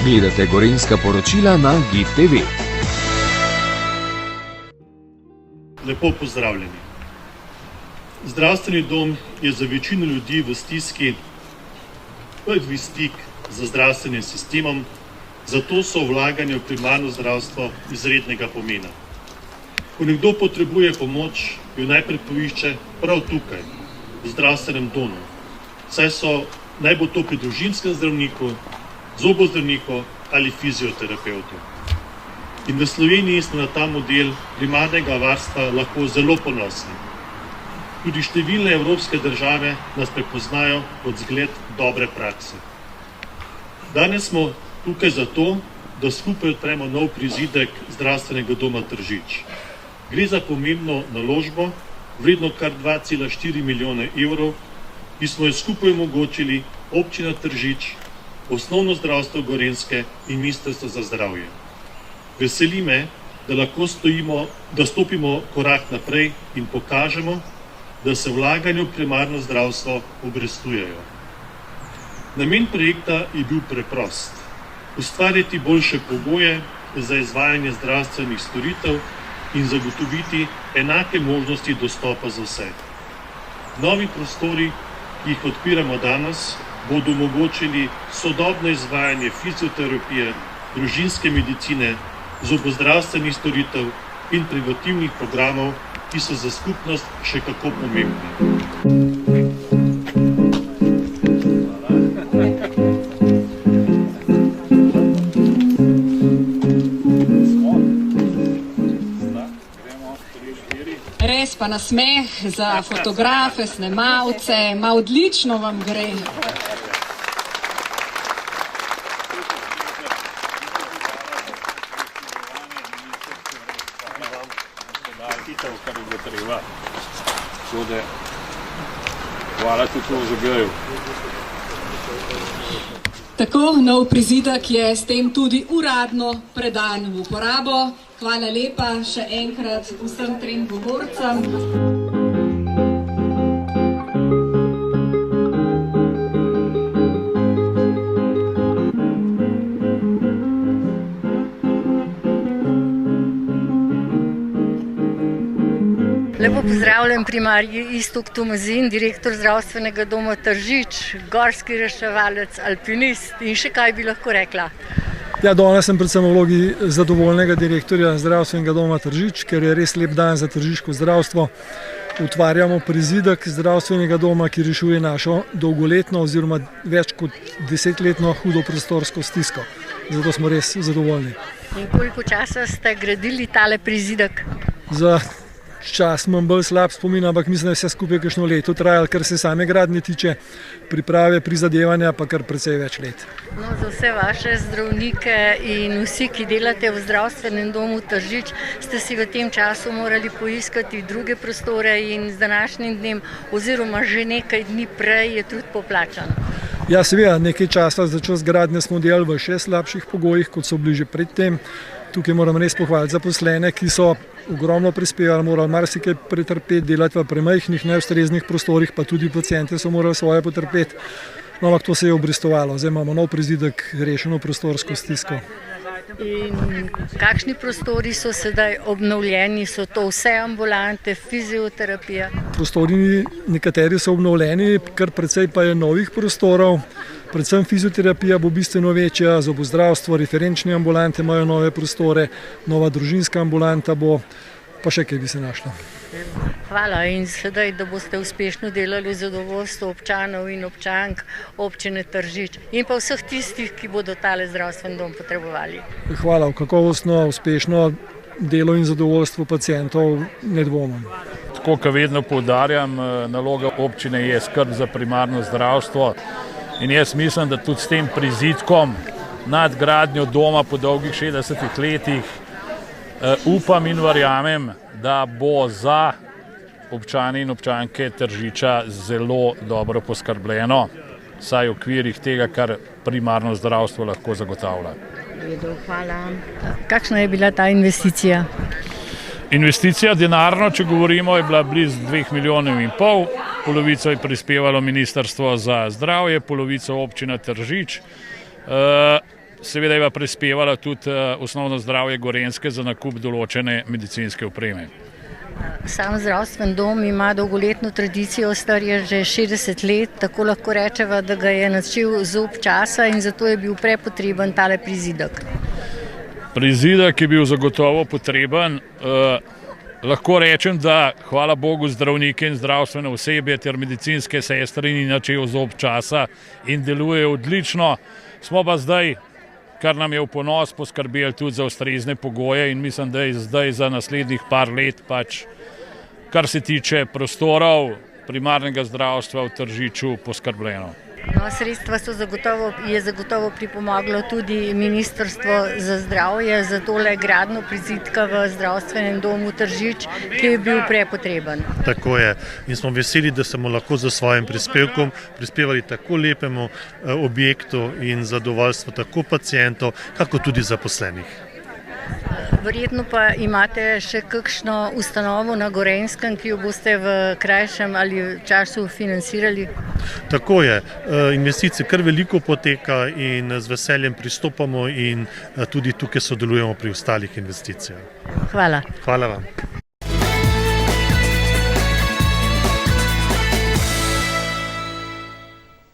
Gledate gorenjska poročila na GIF TV. Lepo pozdravljeni. Zdravstveni dom je za večino ljudi v stiski prvi stik z zdravstvenim sistemom, zato so vlaganja v primarno zdravstvo izrednega pomena. Ko nekdo potrebuje pomoč, jo najprej poišče prav tukaj, v zdravstvenem domu, naj bo to pri družinskem zdravniku, zobozdravniku ali fizioterapevtu. In v Sloveniji smo na ta model primarnega varstva lahko zelo ponosni. Tudi številne evropske države nas prepoznajo kot zgled dobre prakse. Danes smo tukaj zato, da skupaj odpremo nov prizidek zdravstvenega doma Tržič. Gre za pomembno naložbo, vredno kar 2,4 milijone evrov, ki smo jo skupaj omogočili občina Tržič, Osnovno zdravstvo Gorenjske in Ministrstvo za zdravje. Veseli me, da lahko stopimo korak naprej in pokažemo, da se vlaganje v primarno zdravstvo obrestujejo. Namen projekta je bil preprost: ustvariti boljše pogoje za izvajanje zdravstvenih storitev in zagotoviti enake možnosti dostopa za vse. Novi prostori, ki jih odpiramo danes, bodo omogočili sodobno izvajanje fizioterapije, družinske medicine, zobozdravstvenih storitev in preventivnih programov, ki so za skupnost še kako pomembni. Res pa nasmeh za fotografe, snemalce, odlično vam gre. Hvala tudi za glejo. Tako, nov prizidek je s tem tudi uradno predan v uporabo. Hvala lepa še enkrat vsem trem govorcem. Lepo pozdravljam primarij Iztok Tomazin, direktor zdravstvenega doma Tržič, gorski reševalec, alpinist in še kaj bi lahko rekla. Ja, danes sem predvsem v vlogi zadovoljnega direktorja zdravstvenega doma Tržič, ker je res lep dan za tržiško zdravstvo. Utvarjamo prizidek zdravstvenega doma, ki rešuje našo dolgoletno oziroma več kot 10-letno hudo prostorsko stisko. Zato smo res zadovoljni. In koliko časa ste gradili tale prizidek? Za čas imam bolj slab spomin, ampak mislim, da je vse skupaj kakšno leto trajalo, kar se same gradnje tiče, priprave, prizadevanja pa kar precej več let. No, za vse vaše zdravnike in vsi, ki delate v zdravstvenem domu Tržič, ste si v tem času morali poiskati druge prostore in z današnjim dnem oziroma že nekaj dni prej je trud poplačan. Ja, seveda, nekaj časa za čas gradnje smo delali v še slabših pogojih, kot so bili že predtem. Tukaj moram res pohvaliti zaposlene, ki so ogromno prispevali, morali marsikaj pretrpeti, delati v premajhnih, neustreznih prostorih, pa tudi paciente so morali svoje potrpeti. No, ampak to se je obrestovalo. Zdaj imamo nov prizidek, rešeno prostorsko stisko. In kakšni prostori so sedaj obnovljeni? So to vse ambulante, fizioterapija? Prostori nekateri so obnovljeni, kar precej pa je novih prostorov. Predvsem fizioterapija bo bistveno večja, zobozdravstvo, referenčne ambulante imajo nove prostore, nova družinska ambulanta bo, pa še kaj bi se našlo. Hvala in sedaj, da boste uspešno delali v zadovoljstvo občanov in občank občine Tržič in pa vseh tistih, ki bodo tale zdravstveni dom potrebovali. Hvala, v kakovostno, uspešno delo in zadovoljstvo pacientov ne dvomim. Tako, kot vedno poudarjam, naloga občine je skrb za primarno zdravstvo. In jaz mislim, da tudi s tem prizidkom nad gradnjo doma po dolgih 60 letih upam in verjamem, da bo za občane in občanke Tržiča zelo dobro poskrbljeno, saj v okvirih tega, kar primarno zdravstvo lahko zagotavlja. Hvala. Kakšna je bila ta investicija? Investicija denarno, če govorimo, je bila blizu 2,5 milijona. Polovico je prispevalo Ministrstvo za zdravje, polovico občina Tržič. seveda je pa prispevala tudi osnovno zdravje Gorenjske za nakup določene medicinske opreme. Sam zdravstven dom ima dolgoletno tradicijo, star je že 60 let, tako lahko rečeva, da ga je načel zob časa in zato je bil prepotreben tale prizidek. Prizidek je bil zagotovo potreben. Lahko rečem, da hvala Bogu zdravnike in zdravstvene osebje ter medicinske sestre ni načel zob časa in deluje odlično. Smo pa zdaj, kar nam je v ponos, poskrbeli tudi za ustrezne pogoje in mislim, da je zdaj za naslednjih par let pač, kar se tiče prostorov primarnega zdravstva v Tržiču, poskrbljeno. No, sredstva je zagotovo pripomoglo tudi Ministrstvo za zdravje za tole gradnjo prizidka v zdravstvenem domu Tržič, ki je bil prepotreben. Tako je. In smo veseli, da smo lahko za svojim prispevkom prispevali tako lepemu objektu in zadovoljstvo tako pacientov, kako tudi zaposlenih. Verjetno pa imate še kakšno ustanovo na Gorenjskem, ki jo boste v krajšem ali času financirali? Tako je. Investicij kar veliko poteka in z veseljem pristopamo in tudi tukaj sodelujemo pri ostalih investicijah. Hvala. Hvala vam.